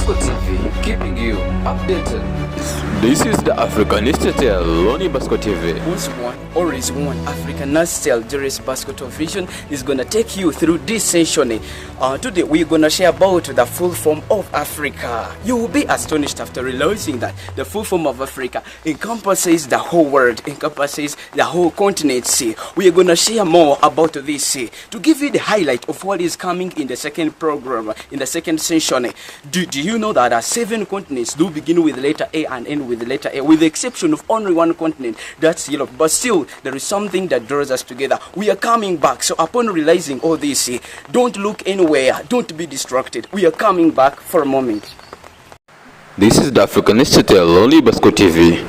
Basco TV, keeping you updated. This is the Africanacity Loni Basco TV. Who's one or is one Africanacity Juris Basco Vision is gonna take you through this session. Today we're gonna share about the full form of Africa. You will be astonished after realizing that the full form of Africa encompasses the whole world, encompasses the whole continent. We are gonna share more about this to give you the highlight of what is coming in the second program, in the second session. Do you know that 7 continents do begin with letter A and end with letter A, with the exception of only one continent, that's Europe. But still, there is something that draws us together. We are coming back. So upon realizing all this, don't look anywhere. Don't be distracted. We are coming back for a moment. This is the Africanacity Loni Basco TV.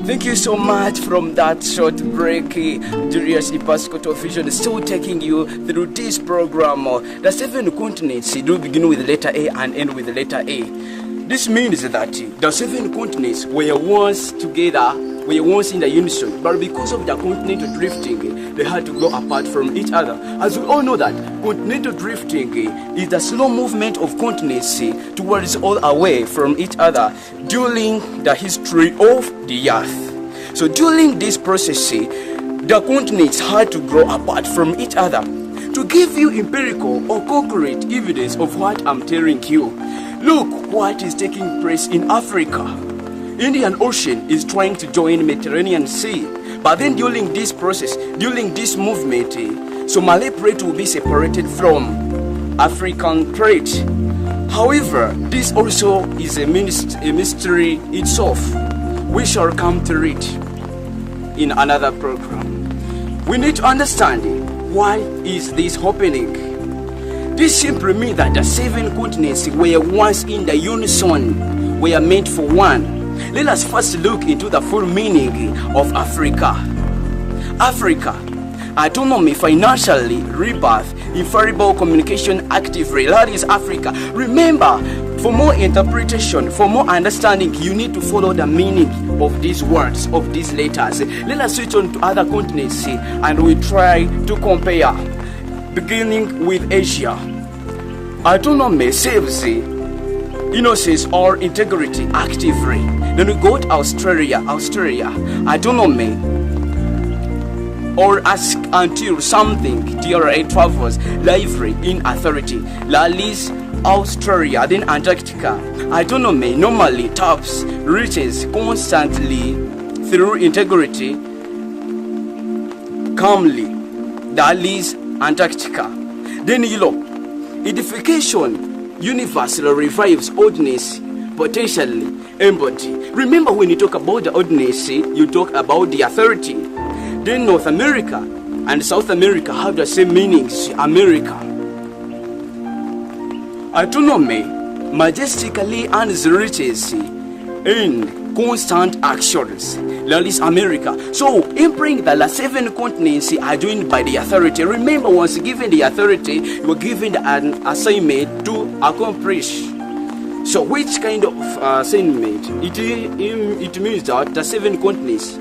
Thank you so much from that short break. Julius Ipascoto Vision is still taking you through this program. The 7 continents do begin with letter A and end with letter A. This means that the 7 continents were once together, were once in the unison, but because of the continental drifting, they had to go apart from each other. As we all know that continental drifting is the slow movement of continents towards all away from each other during the history of the earth. So during this process, the continents had to grow apart from each other. To give you empirical or concrete evidence of what I'm telling you, look what is taking place in Africa. Indian Ocean is trying to join Mediterranean Sea, but then during this process, during this movement, Somali plate will be separated from African plate. However, this also is a mystery itself. We shall come to it in another program. We need to understand why is this happening. This simply means that the 7 continents were once in the unison, were meant for one. Let us first look into the full meaning of Africa. Africa: autonomy, financially, rebirth, infallible communication, actively. That is Africa. Remember, for more interpretation, for more understanding, you need to follow the meaning of these words, of these letters. Let us switch on to other continents and we try to compare. Beginning with Asia. Autonomy saves innocence or integrity, actively. Then we go to Australia, autonomy, or ask until something DRA travels lively in authority. Lalis, Australia, then Antarctica. Autonomy normally taps reaches constantly through integrity, calmly. Lalis, Antarctica. Then Europe. Edification universally revives ordinance, potentially embody. Remember, when you talk about the ordinance, you talk about the authority. Then North America and South America have the same meanings. America. Autonomy majestically earns riches in constant actions. That is America. So, implying that the 7 continents are joined by the authority. Remember, once given the authority, you were given an assignment to accomplish. So, which kind of assignment? It means that the 7 continents,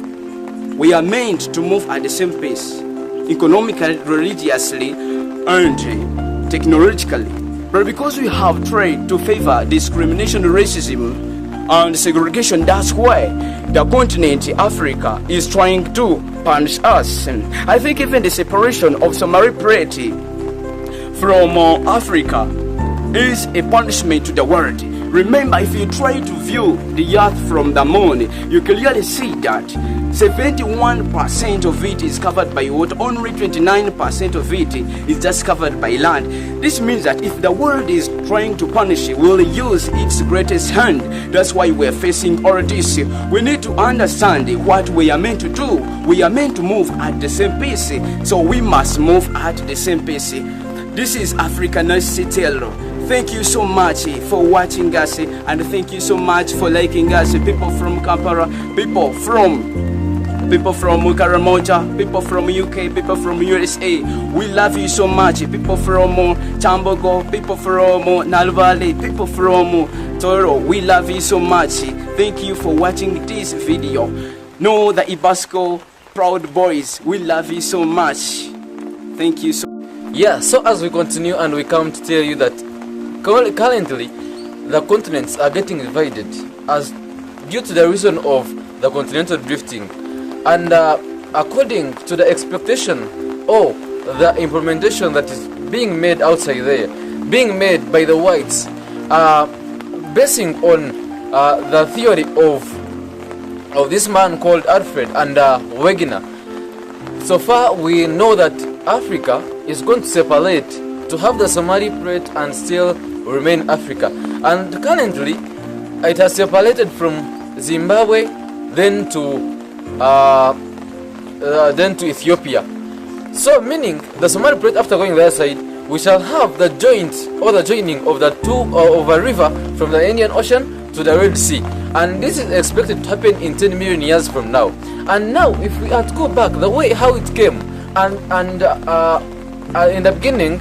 we are meant to move at the same pace, economically, religiously, and technologically. But because we have tried to favor discrimination, racism, and segregation, that's why the continent Africa is trying to punish us. I think even the separation of Somali plate from Africa is a punishment to the world. Remember, if you try to view the earth from the moon, you clearly see that 71% of it is covered by water, only 29% of it is just covered by land. This means that if the world is trying to punish, it will use its greatest hand. That's why we're facing all this. We need to understand what we are meant to do. We are meant to move at the same pace, so we must move at the same pace. This is Africanacity. Thank you so much for watching us, and thank you so much for liking us. People from Kampala, people from Karamoja, people from UK, people from USA, we love you so much. People from Chambogo, people from Nalvale, people from Toro, we love you so much. Thank you for watching this video. No, the Ibasco proud boys, we love you so much. Thank you so much. Yeah, so as we continue and we come to tell you that currently the continents are getting divided as due to the reason of the continental drifting, and according to the expectation or the implementation that is being made outside there, being made by the whites, basing on the theory of this man called Alfred and Wegener. So far we know that Africa is going to separate to have the Somali plate and still remain Africa, and currently it has separated from Zimbabwe then to Ethiopia. So meaning the Somali plate, after going the other side, we shall have the joint or the joining of the two of a river from the Indian Ocean to the Red Sea, and this is expected to happen in 10 million years from now. And now if we are to go back the way how it came, and in the beginning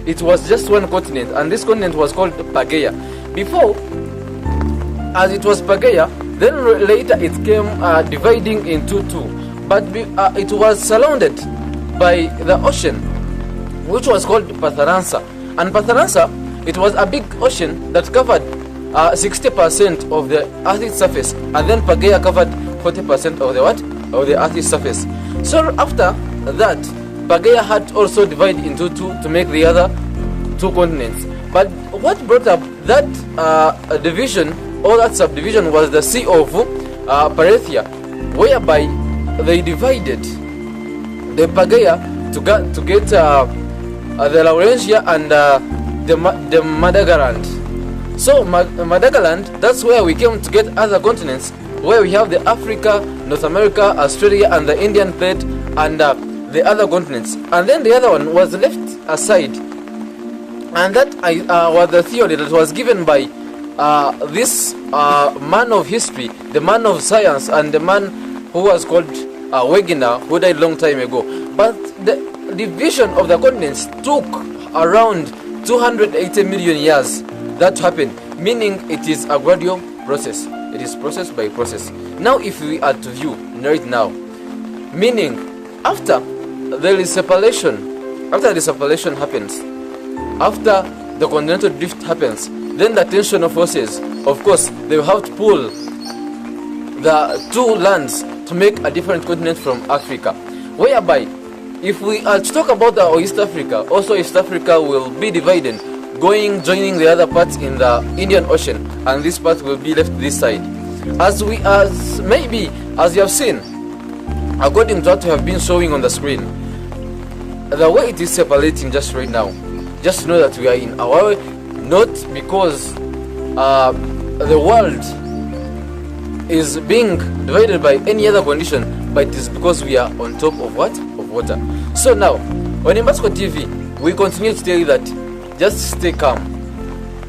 it was just one continent, and this continent was called Pangea. Before, as it was Pangea, then later it came dividing into two, but it was surrounded by the ocean, which was called Patharansa. And Patharansa, it was a big ocean that covered 60% of the Earth's surface, and then Pangea covered 40% of the what? Of the Earth's surface. So after that, Pangea had also divided into two to make the other two continents. But what brought up that division or that subdivision was the Sea of Parthenia, whereby they divided the Pangea to get the Laurentia and the Madagascar. So Madagascar, that's where we came to get other continents, where we have the Africa, North America, Australia, and the Indian plate, and the other continents. And then the other one was left aside, and that was the theory that was given by this man of history, the man of science, and the man who was called Wegener, who died long time ago. But the division of the continents took around 280 million years. That happened, meaning it is a gradual process. It is process by process. Now if we are to view right now, meaning after there is separation, after the separation happens, after the continental drift happens, then the tension of forces, of course, they will have to pull the two lands to make a different continent from Africa. Whereby, if we are to talk about the East Africa, also East Africa will be divided, joining the other parts in the Indian Ocean, and this part will be left this side. As you have seen, according to what we have been showing on the screen, the way it is separating just right now, just know that we are in our way, not because the world is being divided by any other condition, but it is because we are on top of what? Of water. So now, on Ibasco TV, we continue to tell you that just stay calm.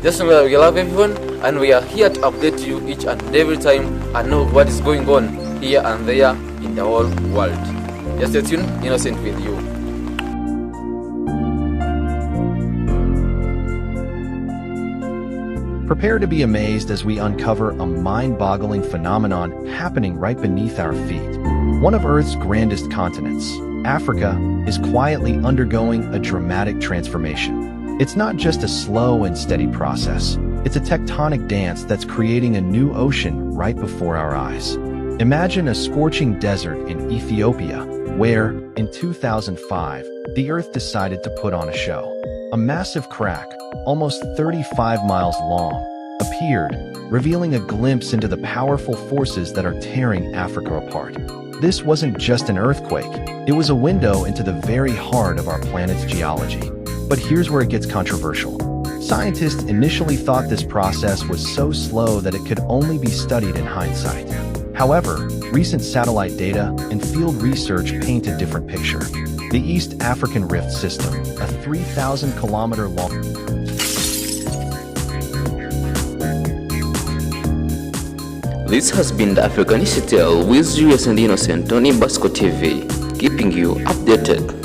Just know that we love everyone, and we are here to update you each and every time and know what is going on here and there in the whole world. Just stay tuned, Innocent with you. Prepare to be amazed as we uncover a mind-boggling phenomenon happening right beneath our feet. One of Earth's grandest continents, Africa, is quietly undergoing a dramatic transformation. It's not just a slow and steady process. It's a tectonic dance that's creating a new ocean right before our eyes. Imagine a scorching desert in Ethiopia, where, in 2005, the Earth decided to put on a show. A massive crack, almost 35 miles long, appeared, revealing a glimpse into the powerful forces that are tearing Africa apart. This wasn't just an earthquake, it was a window into the very heart of our planet's geology. But here's where it gets controversial. Scientists initially thought this process was so slow that it could only be studied in hindsight. However, recent satellite data and field research paint a different picture. The East African Rift System, a 3,000-kilometer long... This has been the Africanacity with Julius and Innocent on Imbasco TV, keeping you updated.